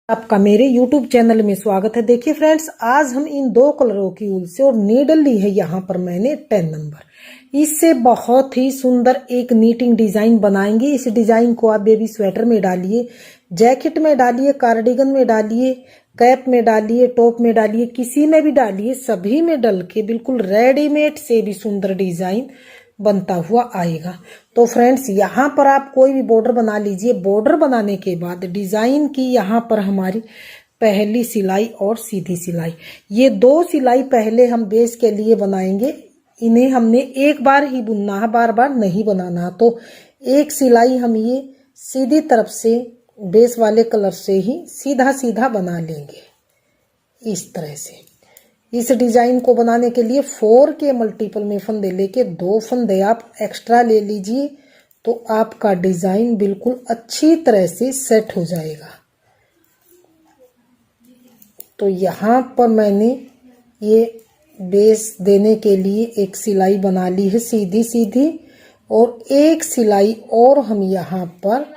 आपका मेरे YouTube channel में स्वागत है। देखिए फ्रेंड्स, आज हम इन दो कलरों की ऊल से और नीडल ली है यहाँ पर मैंने 10 नंबर। इससे बहुत ही सुंदर एक नीटिंग डिजाइन बनाएंगे। इस डिजाइन को आप बेबी स्वेटर में डालिए, जैकेट में डालिए, कार्डिगन में डालिए, कैप में डालिए, टॉप में डालिए, किसी में भी डालिए, सभी में डल के बिल्कुल रेडीमेड से भी सुंदर डिजाइन बनता हुआ आएगा। तो फ्रेंड्स, यहाँ पर आप कोई भी बॉर्डर बना लीजिए। बॉर्डर बनाने के बाद डिजाइन की यहाँ पर हमारी पहली सिलाई और सीधी सिलाई, ये दो सिलाई पहले हम बेस के लिए बनाएंगे। इन्हें हमने एक बार ही बुनना है, बार बार नहीं बनाना। तो एक सिलाई हम ये सीधी तरफ से बेस वाले कलर से ही सीधा सीधा बना लेंगे इस तरह से। इस डिजाइन को बनाने के लिए 4 के मल्टीपल में फंदे लेके 2 फंदे आप एक्स्ट्रा ले लीजिए, तो आपका डिजाइन बिल्कुल अच्छी तरह से सेट हो जाएगा। तो यहाँ पर मैंने ये बेस देने के लिए एक सिलाई बना ली है सीधी सीधी, और एक सिलाई और हम यहाँ पर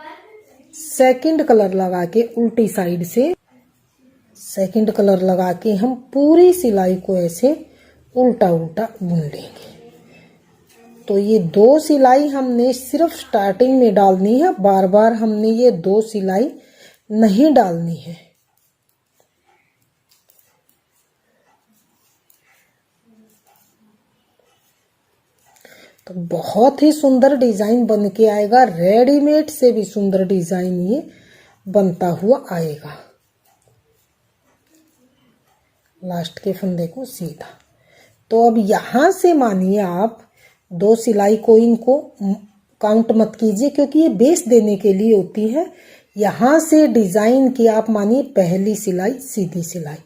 सेकंड कलर लगा के उल्टी साइड से सेकंड कलर लगा के हम पूरी सिलाई को ऐसे उल्टा उल्टा बुन लेंगे। तो ये दो सिलाई हमने सिर्फ स्टार्टिंग में डालनी है, बार बार हमने ये दो सिलाई नहीं डालनी है। तो बहुत ही सुंदर डिजाइन बन के आएगा। रेडीमेड से भी सुंदर डिजाइन ये बनता हुआ आएगा। लास्ट के फंदे को सीधा। तो अब यहां से मानिए आप दो सिलाई को इनको काउंट मत कीजिए, क्योंकि ये बेस देने के लिए होती है। यहां से डिजाइन की आप मानिए पहली सिलाई सीधी सिलाई,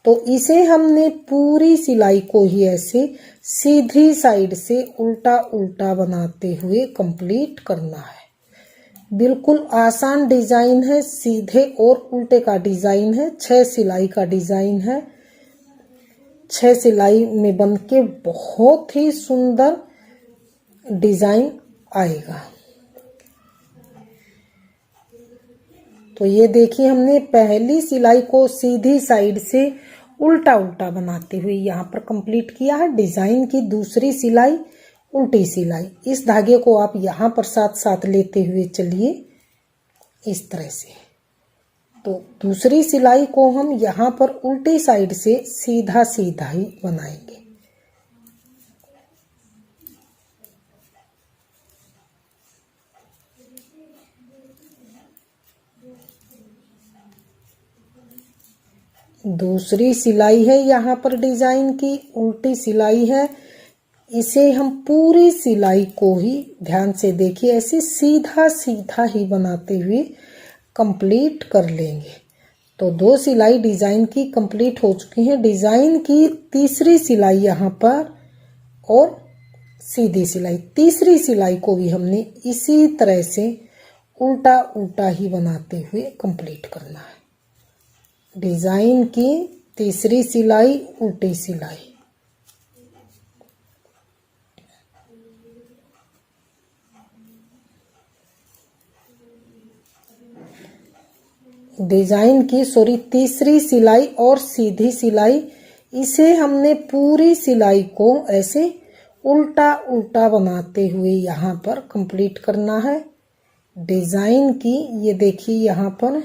तो इसे हमने पूरी सिलाई को ही ऐसे सीधी साइड से उल्टा उल्टा बनाते हुए कंप्लीट करना है। बिल्कुल आसान डिजाइन है, सीधे और उल्टे का डिजाइन है, 6 सिलाई का डिजाइन है। 6 सिलाई में बन के बहुत ही सुंदर डिजाइन आएगा। तो ये देखिए, हमने पहली सिलाई को सीधी साइड से उल्टा उल्टा बनाते हुए यहाँ पर कंप्लीट किया है। डिजाइन की दूसरी सिलाई उल्टी सिलाई, इस धागे को आप यहाँ पर साथ साथ लेते हुए चलिए इस तरह से। तो दूसरी सिलाई को हम यहाँ पर उल्टी साइड से सीधा सीधा ही बनाएंगे। दूसरी सिलाई है यहाँ पर डिजाइन की उल्टी सिलाई है, इसे हम पूरी सिलाई को ही ध्यान से देखिए ऐसे सीधा सीधा ही बनाते हुए कंप्लीट कर लेंगे। तो 2 सिलाई डिजाइन की कंप्लीट हो चुकी है। डिजाइन की तीसरी सिलाई यहाँ पर और सीधी सिलाई, तीसरी सिलाई को भी हमने इसी तरह से उल्टा उल्टा ही बनाते हुए कंप्लीट करना है। डिजाइन की तीसरी सिलाई उल्टी सिलाई, डिजाइन की तीसरी सिलाई और सीधी सिलाई, इसे हमने पूरी सिलाई को ऐसे उल्टा उल्टा बनाते हुए यहाँ पर कंप्लीट करना है। डिजाइन की ये देखिए यहाँ पर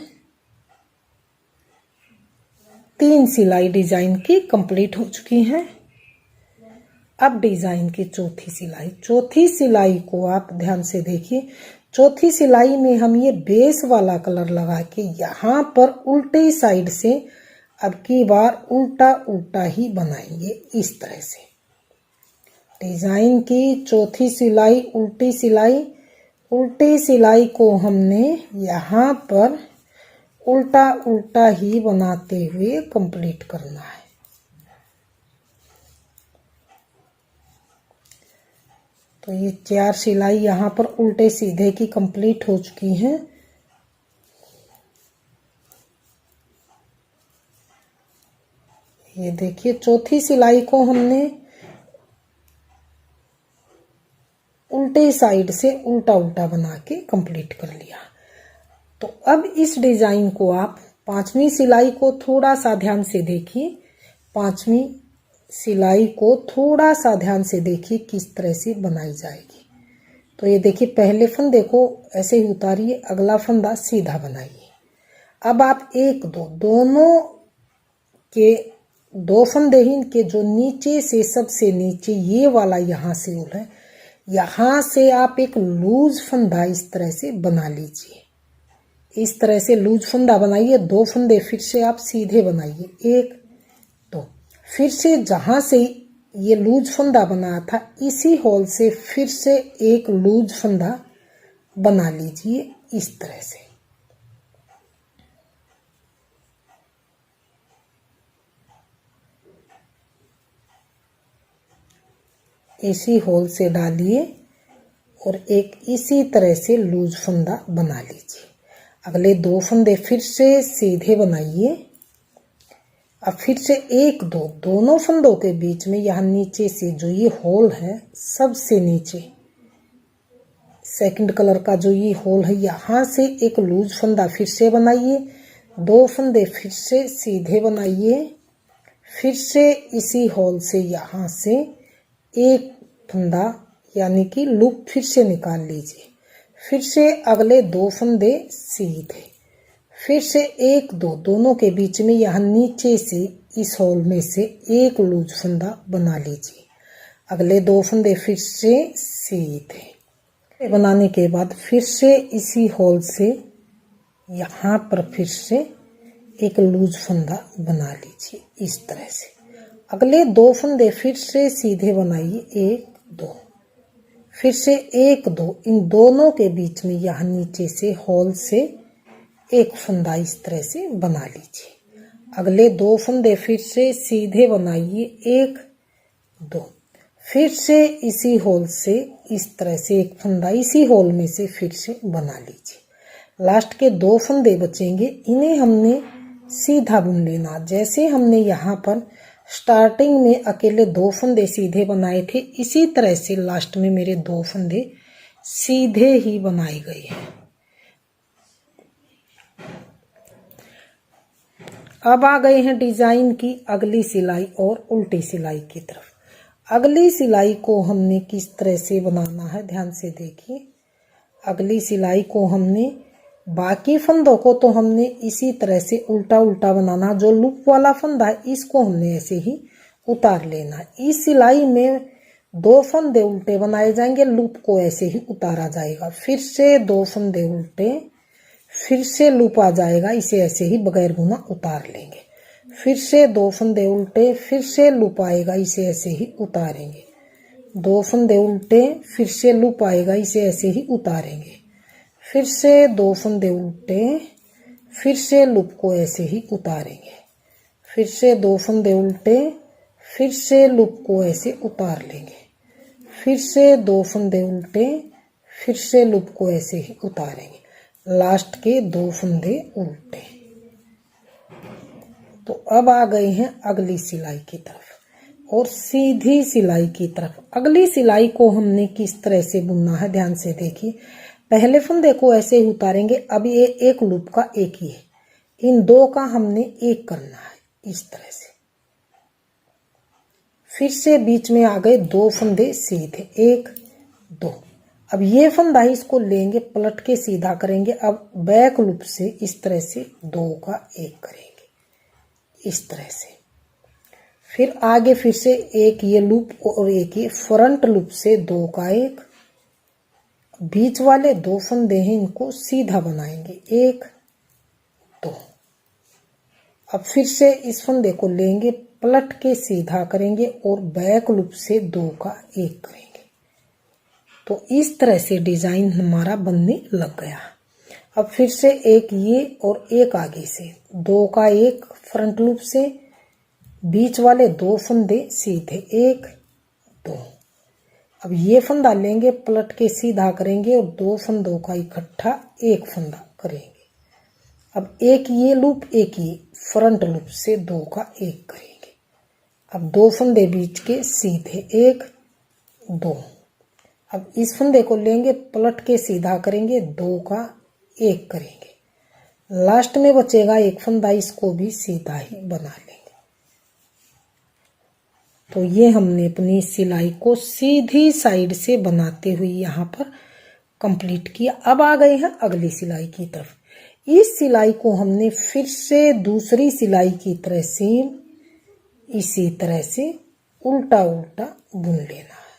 3 सिलाई डिजाइन की कंप्लीट हो चुकी हैं। अब डिजाइन की चौथी सिलाई को आप ध्यान से देखिए। चौथी सिलाई में हम ये बेस वाला कलर लगा के यहाँ पर उल्टी साइड से अब की बार उल्टा उल्टा ही बनाएंगे इस तरह से। डिजाइन की चौथी सिलाई उल्टी सिलाई को हमने यहाँ पर उल्टा उल्टा ही बनाते हुए कंप्लीट करना है। तो ये 4 सिलाई यहाँ पर उल्टे सीधे की कंप्लीट हो चुकी हैं। ये देखिए, चौथी सिलाई को हमने उल्टे साइड से उल्टा उल्टा बना के कंप्लीट कर लिया। तो अब इस डिजाइन को आप पांचवी सिलाई को थोड़ा सा ध्यान से देखिए, पांचवी सिलाई को थोड़ा सा ध्यान से देखिए किस तरह से बनाई जाएगी। तो ये देखिए पहले फंदे को ऐसे ही उतारिए, अगला फंदा सीधा बनाइए। अब आप एक दो दोनों के दो फंदे ही इनके जो नीचे से सबसे नीचे ये वाला यहाँ से उल है, यहाँ से आप एक लूज फंदा इस तरह से बना लीजिए। इस तरह से लूज फंदा बनाइए। दो फंदे फिर से आप सीधे बनाइए, एक दो। फिर से जहां से ये लूज फंदा बनाया था इसी होल से फिर से एक लूज फंदा बना लीजिए इस तरह से। इसी होल से डालिए और एक इसी तरह से लूज फंदा बना लीजिए। अगले दो फंदे फिर से सीधे बनाइए। अब फिर से एक दो दोनों फंदों के बीच में यहाँ नीचे से जो ये होल है, सबसे नीचे सेकंड कलर का जो ये होल है, यहाँ से एक लूज फंदा फिर से बनाइए। दो फंदे फिर से सीधे बनाइए। फिर से इसी होल से यहाँ से एक फंदा यानी कि लूप फिर से निकाल लीजिए। फिर से अगले दो फंदे सीधे, फिर से एक दो दोनों के बीच में यहाँ नीचे से इस होल में से एक लूज फंदा बना लीजिए। अगले दो फंदे फिर से सीधे बनाने के बाद फिर से इसी होल से यहाँ पर फिर से एक लूज फंदा बना लीजिए इस तरह से। अगले दो फंदे फिर से सीधे बनाइए, एक दो, फिर से एक दो, इन दोनों के बीच में यहाँ नीचे से होल से एक फंदा इस तरह से बना लीजिए। अगले दो फंदे फिर से सीधे बनाइए, एक दो, फिर से इसी होल से इस तरह से एक फंदा इसी होल में से फिर से बना लीजिए। लास्ट के दो फंदे बचेंगे, इन्हें हमने सीधा बुन लेना। जैसे हमने यहाँ पर स्टार्टिंग में अकेले दो फंदे सीधे बनाए थे, इसी तरह से लास्ट में मेरे दो फंदे सीधे ही बनाए गए हैं। अब आ गए हैं डिजाइन की अगली सिलाई और उल्टी सिलाई की तरफ। अगली सिलाई को हमने किस तरह से बनाना है, ध्यान से देखिए। अगली सिलाई को हमने बाकी फंदों को तो हमने इसी तरह से उल्टा उल्टा बनाना। जो लूप वाला फंदा है इसको हमने ऐसे ही उतार लेना। इस सिलाई में दो फंदे उल्टे बनाए जाएंगे, लूप को ऐसे ही उतारा जाएगा। फिर से दो फंदे उल्टे, फिर से लूप आ जाएगा, इसे ऐसे ही बगैर बुना उतार लेंगे। फिर से दो फंदे उल्टे, फिर से लूप आएगा, इसे ऐसे ही उतारेंगे। दो फंदे उल्टे, फिर से लूप आएगा, इसे ऐसे ही उतारेंगे। फिर से दो फंदे उल्टे, फिर से लूप को ऐसे ही उतारेंगे। फिर से दो फंदे उल्टे, फिर से लूप को ऐसे उतार लेंगे। फिर से दो फंदे उल्टे, फिर से लूप को ऐसे ही उतारेंगे। लास्ट के दो फंदे उल्टे। तो अब आ गए हैं अगली सिलाई की तरफ और सीधी सिलाई की तरफ। अगली सिलाई को हमने किस तरह से बुनना है, ध्यान से देखिए। पहले फंदे को ऐसे ही उतारेंगे। अब ये एक लूप का एक ही है, इन दो का हमने एक करना है इस तरह से। फिर से बीच में आ गए दो फंदे सीधे, एक दो। अब ये फंदा इसको लेंगे, पलट के सीधा करेंगे। अब बैक लूप से इस तरह से दो का एक करेंगे इस तरह से। फिर आगे फिर से एक ये लूप और एक ये फ्रंट लूप से दो का एक। बीच वाले दो फंदे हैं, इनको सीधा बनाएंगे, एक दो। अब फिर से इस फंदे को लेंगे, पलट के सीधा करेंगे और बैक लूप से दो का एक करेंगे। तो इस तरह से डिजाइन हमारा बनने लग गया। अब फिर से एक ये और एक आगे से दो का एक फ्रंट लूप से, बीच वाले दो फंदे सीधे, एक दो। अब ये फंदा लेंगे, पलट के सीधा करेंगे और दो फंदों का इकट्ठा एक फंदा करेंगे। अब एक ये लूप, एक ये फ्रंट लूप से दो का एक करेंगे। अब दो फंदे बीच के सीधे, एक दो। अब इस फंदे को लेंगे, पलट के सीधा करेंगे, दो का एक करेंगे। लास्ट में बचेगा एक फंदा, इसको भी सीधा ही बना लेंगे। तो ये हमने अपनी सिलाई को सीधी साइड से बनाते हुए यहाँ पर कंप्लीट किया। अब आ गए हैं अगली सिलाई की तरफ। इस सिलाई को हमने फिर से दूसरी सिलाई की तरह से इसी तरह से उल्टा उल्टा बुन लेना है,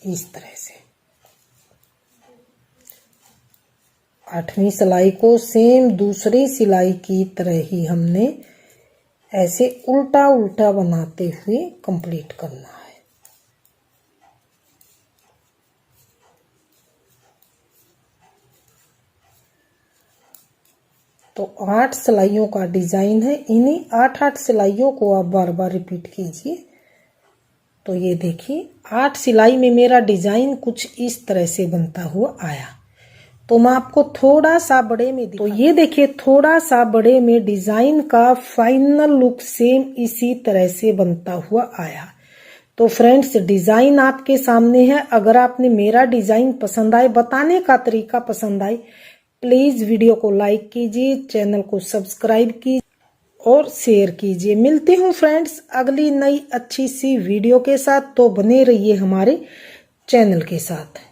इस तरह से। 8वीं सिलाई को सेम दूसरी सिलाई की तरह ही हमने ऐसे उल्टा उल्टा बनाते हुए कंप्लीट करना है। तो 8 सिलाइयों का डिजाइन है। इन्हीं 8 सिलाइयों को आप बार बार रिपीट कीजिए। तो ये देखिए 8 सिलाई में मेरा डिजाइन कुछ इस तरह से बनता हुआ आया। तो मैं आपको थोड़ा सा बड़े में तो ये देखिए थोड़ा सा बड़े में डिजाइन का फाइनल लुक सेम इसी तरह से बनता हुआ आया। तो फ्रेंड्स डिजाइन आपके सामने है। अगर आपने मेरा डिजाइन पसंद आए, बताने का तरीका पसंद आए, प्लीज वीडियो को लाइक कीजिए, चैनल को सब्सक्राइब कीजिए और शेयर कीजिए। मिलती हूँ फ्रेंड्स अगली नई अच्छी सी वीडियो के साथ। तो बने रहिए हमारे चैनल के साथ।